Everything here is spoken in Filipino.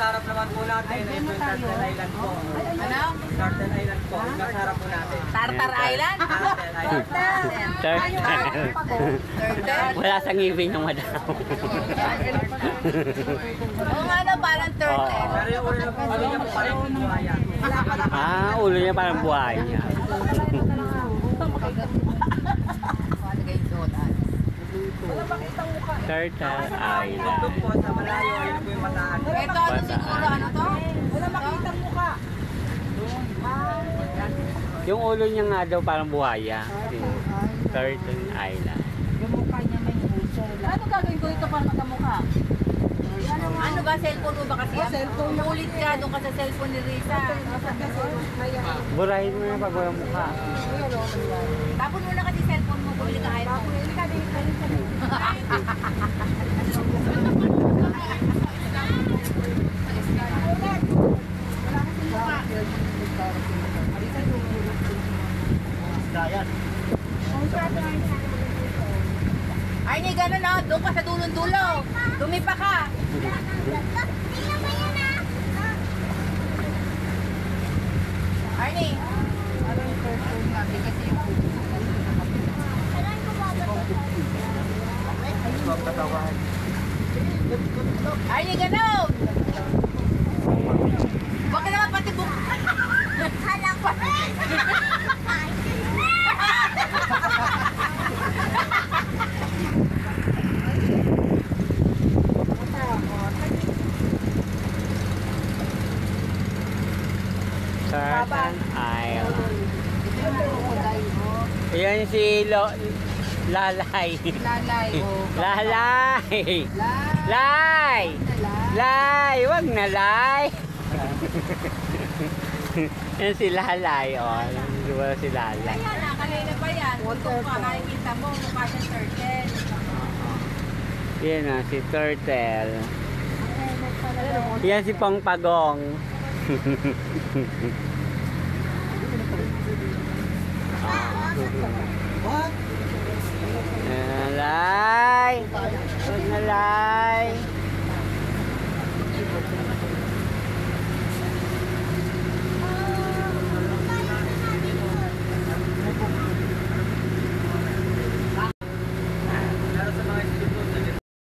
Sarap naman po natin. Ito yung Tartar Island po. Ano? Tartar Island po. Masarap po natin. Tartar Island? Turtle. Wala sa ngipin ng madam. Oo nga na, parang turtle. Pero yung ulo niya po parang buhaya. Ah, ulo niya parang buhaya. Turtle Island. Ito po sa malayo. Yun po yung mataan. Ito ano siguro, ano to? Wala makitang mukha. Yung ulo niya nga daw parang buhaya. Turtle Island. Yung mukha niya may uso. Ano gagawin ko ito para magkamukha? Ano ba, cellphone mo ba kasi? Cellphone. Ulit ka, doon ka sa cellphone ni Risa. Burahin mo na pag walang mukha. Tapon mo na kasi cellphone mo, bumili ka iPhone. Ay, ni gano'n na, doon ka sa dulong-dulo. Dumipa ka. Arnie. Arnie, gano'n. Huwag ka naman pati buk. Halang pa. Turtle Island. Yan si Lalay. Lalay. Lalay! Lay! Lay! Wag na Lay! Yan si Lalay. Oh, wala si Lalay. Kaya na, kanina pa yan. Kung makakita mo, mukha siyang turtle. Yan na, si Turtle. Yan si Pongpagong. What?